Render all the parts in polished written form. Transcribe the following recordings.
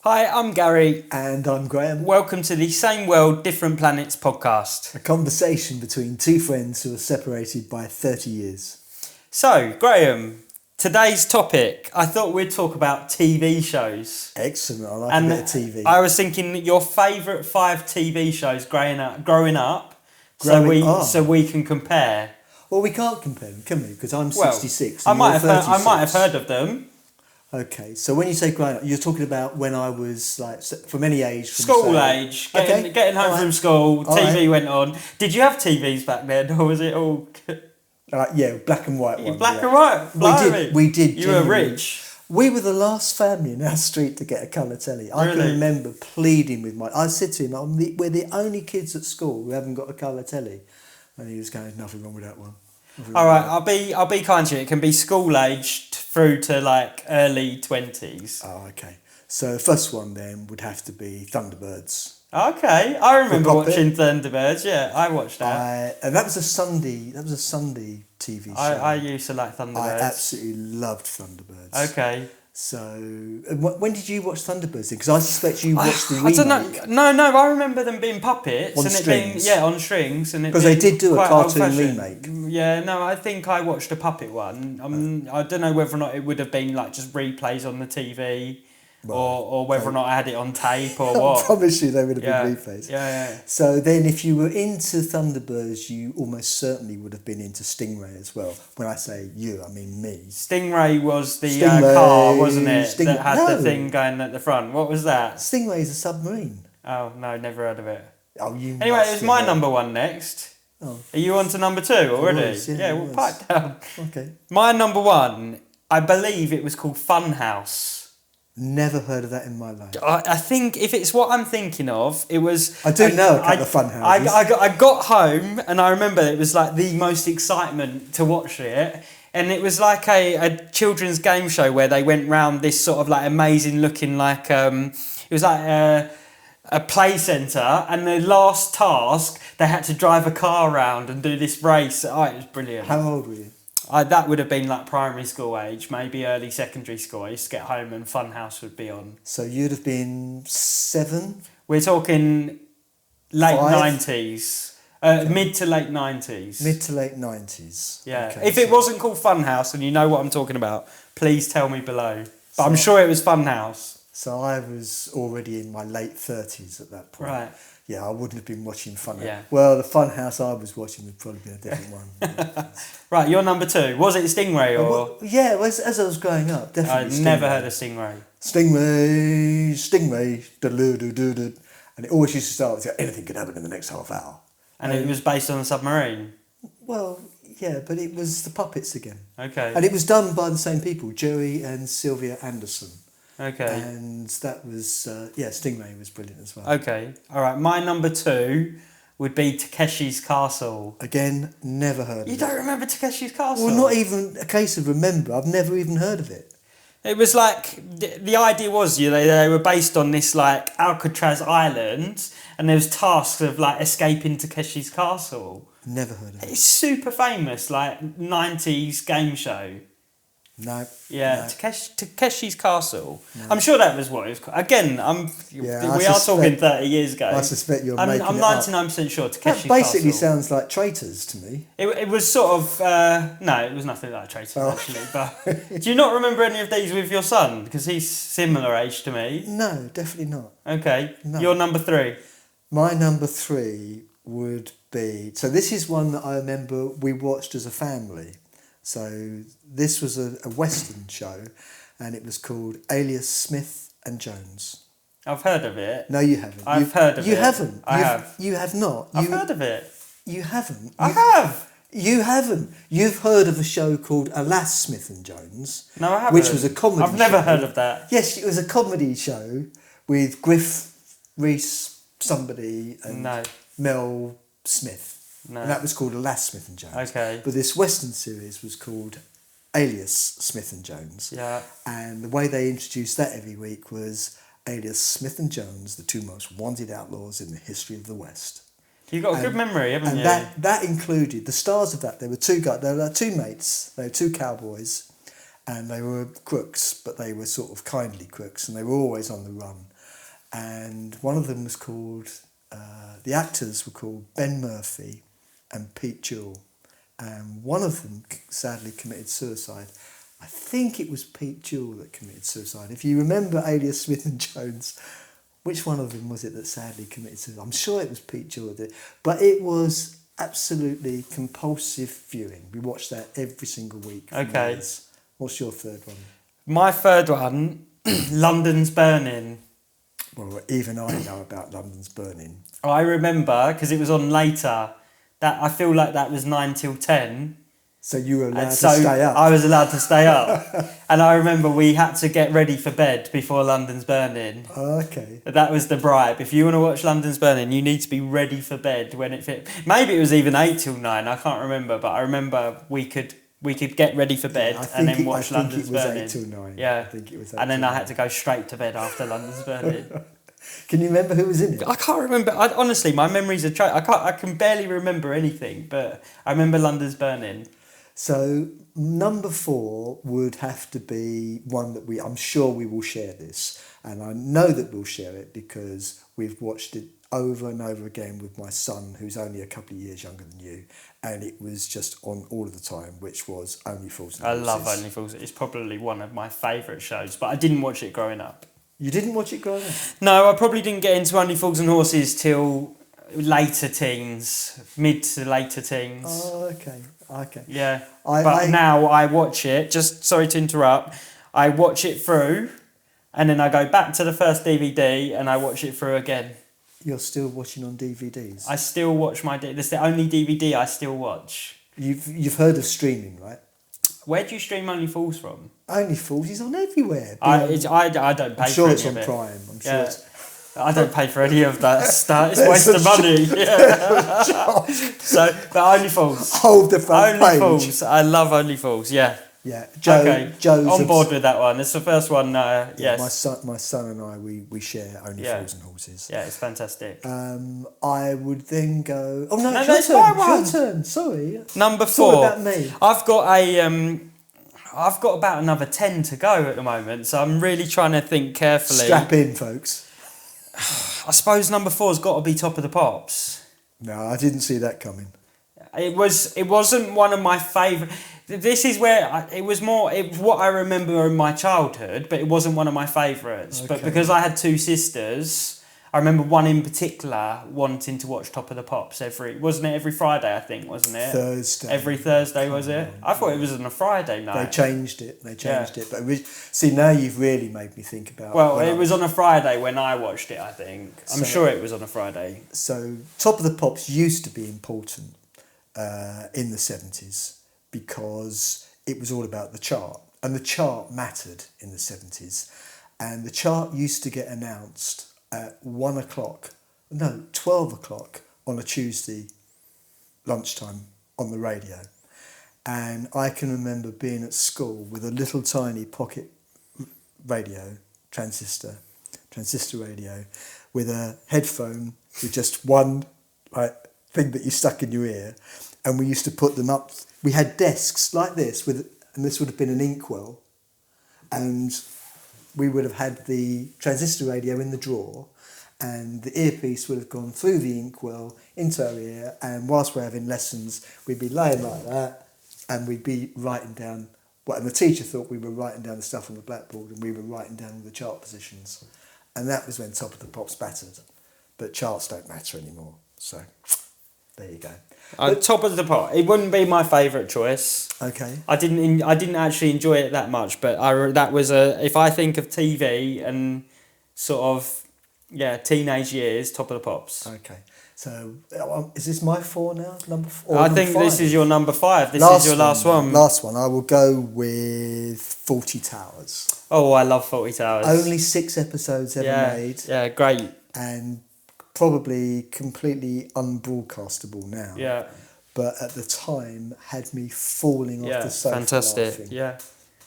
Hi, I'm Gary. And I'm Graeme. Welcome to the Same World, Different Planets podcast. A conversation between two friends who are separated by 30 years. So, Graeme, today's topic, I thought we'd talk about TV shows. Excellent, I like a bit of TV. I was thinking your favourite 5 TV shows growing up, so we can compare. Well, we can't compare them, can we? Because I'm Well, 66 I and might you're have 36. I might have heard of them. Okay, so when you say growing up, you're talking about when I was like from any age? From School age, getting home from school, TV went on. Did you have TVs back then, or was it all... Yeah, black and white ones. Black and white? We did. You were rich. We were the last family in our street to get a colour telly. I can remember pleading with I said to him, we're the only kids at school who haven't got a colour telly. And he was going, nothing wrong with that one. All right, I'll be kind to you. It can be school aged through to like early 20s. Oh, okay. So the first one then would have to be Thunderbirds. Okay, I remember watching Thunderbirds. Yeah, I watched that. And that was a Sunday. TV show. I used to like Thunderbirds. I absolutely loved Thunderbirds. Okay. So when did you watch Thunderbirds? Because I suspect you watched the remake. I don't know. No, I remember them being puppets on and strings. it being on strings, and because they did do a cartoon remake. Yeah, no, I think I watched a puppet one. I don't know whether or not it would have been like just replays on the TV. Or whether or not I had it on tape or what. I promise you they would have been replays. Yeah. So then if you were into Thunderbirds, you almost certainly would have been into Stingray as well. When I say you, I mean me. Stingray was the car, wasn't it? That had the thing going at the front. What was that? Stingray is a submarine. Oh, no, never heard of it. Oh, you anyway, it was my number one next. Oh. Are you on to number 2 already? Well, pipe down. Okay. My number 1, I believe it was called Funhouse. Never heard of that in my life. I think if it's what I'm thinking of, it was... I do know a couple of fun houses. I got home and I remember it was like the most excitement to watch it. And it was like a children's game show where they went round this sort of like amazing looking like... it was like a play centre, and the last task, they had to drive a car around and do this race. Oh, it was brilliant. How old were you? That would have been like primary school age, maybe early secondary school. I used to get home and Funhouse would be on. So you'd have been 7? We're talking late 5? 90s. Mid to late 90s. Mid to late 90s. Yeah. Okay, if it wasn't called Funhouse and you know what I'm talking about, please tell me below. But I'm sure it was Funhouse. So I was already in my late 30s at that point. Right. Yeah, I wouldn't have been watching Funhouse. Yeah. Well, the Funhouse I was watching would probably be a different one. Right, you're number 2. Was it Stingray or...? Yeah, as I was growing up, definitely I'd never heard of Stingray. Stingray, da-do-do-do-do. And it always used to start with, anything could happen in the next half hour. And it was based on a submarine? Well, yeah, but it was the puppets again. Okay. And it was done by the same people, Joey and Sylvia Anderson. Okay. And that was, Stingray was brilliant as well. Okay. All right. My number 2 would be Takeshi's Castle. Again, never heard of it. You don't remember Takeshi's Castle? Well, not even a case of remember. I've never even heard of it. It was like, the idea was, they were based on this like Alcatraz island, and there was tasks of like escaping Takeshi's Castle. Never heard of it. It's super famous, like 90s game show. No. Yeah, no. Takeshi's Castle. No. I'm sure that was what it was called. Again, we are talking 30 years ago. I suspect you're I'm making it 99% sure Takeshi's Castle. That basically sounds like Traitors to me. It was sort of... no, it was nothing like Traitors, actually. But do you not remember any of these with your son? Because he's similar age to me. No, definitely not. Okay. No. Your number 3. My number 3 would be... So this is one that I remember we watched as a family. So this was a Western show, and it was called Alias Smith and Jones. I've heard of it. No, you haven't. I've heard of it. You haven't. I have. You have not. I've heard of it. You haven't. I have. You haven't. You've heard of a show called Alas Smith and Jones. No, I haven't. Which was a comedy show. I've never heard of that. Yes, it was a comedy show with Griff Rhys somebody and Mel Smith. No. And that was called Alas Smith and Jones. Okay. But this Western series was called Alias Smith and Jones. Yeah. And the way they introduced that every week was Alias Smith and Jones, the 2 most wanted outlaws in the history of the West. You've got a good memory, haven't you? And that included, the stars of that, there were 2 guys, there were 2 mates, they were 2 cowboys, and they were crooks, but they were sort of kindly crooks, and they were always on the run. And one of them was called, the actors were called Ben Murphy and Pete Jewell, and one of them sadly committed suicide. I think it was Pete Jewell that committed suicide. If you remember Alias Smith and Jones, which one of them was it that sadly committed suicide? I'm sure it was Pete Jewell that did. But it was absolutely compulsive viewing. We watched that every single week. Okay. Years. What's your third one? My third one, London's Burning. Well, even I know about London's Burning. I remember, because it was on later, that I feel like that was 9 till 10. So you were allowed And to so stay up? I was allowed to stay up. And I remember we had to get ready for bed before London's Burning. Okay. That was the bribe. If you want to watch London's Burning, you need to be ready for bed when it fit. Maybe it was even 8 till 9, I can't remember, but I remember we could get ready for bed and then watch London's Burning. I think it was 8 till 9. Yeah. I think it was 8 and then till I had to go straight to bed after London's Burning. Can you remember who was in it? I can't remember. Honestly, my memories are I can barely remember anything, but I remember London's Burning. So number 4 would have to be one that I'm sure we will share this, and I know that we'll share it because we've watched it over and over again with my son, who's only a couple of years younger than you, and it was just on all of the time, which was Only Fools and Horses. I love Only Fools. It's probably one of my favourite shows, but I didn't watch it growing up. You didn't watch it growing up? No, I probably didn't get into Only Fools and Horses till later teens, mid to later teens. Oh, okay. Yeah, but now I watch it, just sorry to interrupt, I watch it through and then I go back to the first DVD and I watch it through again. You're still watching on DVDs? I still watch that's the only DVD I still watch. You've heard of streaming, right? Where do you stream Only Fools from? Only Fools is on everywhere. I don't pay I'm sure for it's any on of it. Prime. I'm sure Yeah. it's... I don't pay for any of that stuff. It's a waste of money. Yeah. So, but Only Fools. Hold the front Only page. Fools. I love Only Fools. Yeah. Yeah. Joe's on board with that one. It's the first one. Yes. My son and I, we share Only Fools and Horses. Yeah, it's fantastic. I would then go... Oh, no, No, it's your turn. it's It's your turn. Sorry. Number It's all 4. about me. I've got about another 10 to go at the moment, so I'm really trying to think carefully. Strap in, folks. I suppose number 4's got to be Top of the Pops. No, I didn't see that coming. It wasn't one of my favourite. This is where it was what I remember in my childhood, but it wasn't one of my favourites. But Okay. because I had 2 sisters, I remember one in particular wanting to watch Top of the Pops wasn't it every Friday, I think, wasn't it? Thursday. Every Thursday, was it? I thought it was on a Friday night. They changed it. But see, now you've really made me think about... Well, it was on a Friday when I watched it, I think. I'm sure it was on a Friday. So Top of the Pops used to be important in the 70s because it was all about the chart. And the chart mattered in the 70s. And the chart used to get announced at 12 o'clock on a Tuesday lunchtime on the radio. And I can remember being at school with a little tiny pocket radio, transistor radio, with a headphone with just one thing that you stuck in your ear. And we used to put them up. We had desks like this, and this would have been an inkwell. And we would have had the transistor radio in the drawer, and the earpiece would have gone through the inkwell into our ear, and whilst we're having lessons, we'd be laying like that, and we'd be writing down and the teacher thought we were writing down the stuff on the blackboard, and we were writing down all the chart positions. And that was when Top of the Pops mattered. But charts don't matter anymore. So there you go. Top of the Pot. It wouldn't be my favourite choice. Okay. I didn't actually enjoy it that much, but that was if I think of TV and sort of teenage years, Top of the Pops. Okay. So is this my 4 now? Number 4? I think this is your number 5. This is your last one. Last one. I will go with 40 Towers. Oh, I love 40 Towers. Only 6 episodes ever made. Yeah, great. And probably completely unbroadcastable now. Yeah. But at the time had me falling off the sofa fantastic. laughing. Yeah.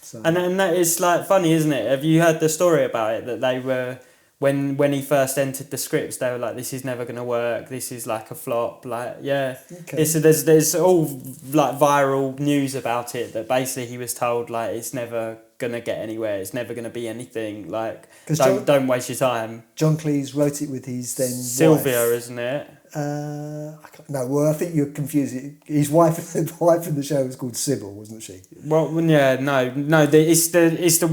So. And that is like funny, isn't it? Have you heard the story about it that they were when he first entered the scripts, they were like, "This is never gonna work. This is like a flop." Like, yeah, Okay. there's all like viral news about it that basically he was told like it's never gonna get anywhere. It's never gonna be anything. Like, 'Cause don't waste your time. John Cleese wrote it with his then Sylvia, wife. isn't it? No, well, I think you're confusing. His wife, the wife in the show was called Sybil, wasn't she? Well, yeah, no. It's the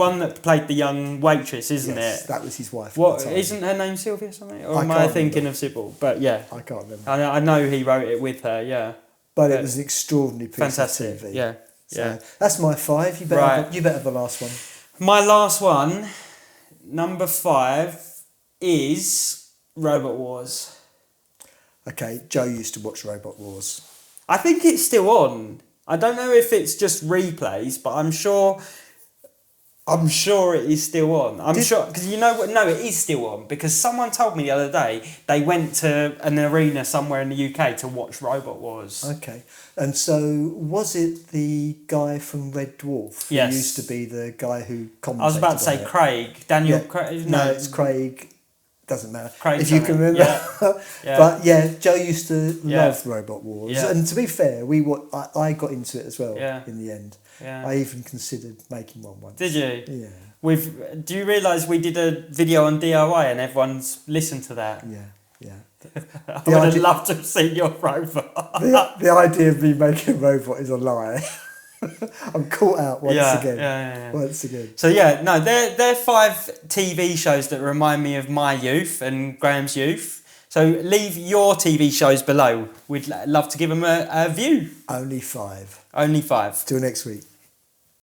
one that played the young waitress, isn't Yes, it? that was his wife. What at the time. isn't her name Sylvia or something? Or I am I can't thinking remember. of Sybil? But yeah, I can't remember. I know he wrote it with her. Yeah, But it was an extraordinary piece fantastic. of TV. Yeah, So yeah. that's my 5. You better, Right. you better have the last one. My last one, number 5, is Robot Wars. Okay, Joe used to watch Robot Wars. I think it's still on. I don't know if it's just replays, but I'm sure it is still on. I'm sure, because you know what? No, it is still on, because someone told me the other day they went to an arena somewhere in the UK to watch Robot Wars. Okay, and so was it the guy from Red Dwarf? Yes. Who used to be the guy who commentated I was about to say on it? Craig. Daniel Yeah. Craig. No, it's Craig. Doesn't matter. Craig if you can remember. Yeah. Yeah. But yeah, Joe used to Yeah. love Robot Wars. Yeah. And to be fair, I got into it as well Yeah. in the end. Yeah. I even considered making one once. Did you? Yeah. Do you realise we did a video on DIY and everyone's listened to that? Yeah. I The would have idea- loved to have seen your robot. The idea of me making a robot is a lie. I'm caught out once again. Yeah. Once again. So yeah, no, they're 5 TV shows that remind me of my youth and Graham's youth. So leave your TV shows below. We'd love to give them a view. Only 5. Only 5. Till next week.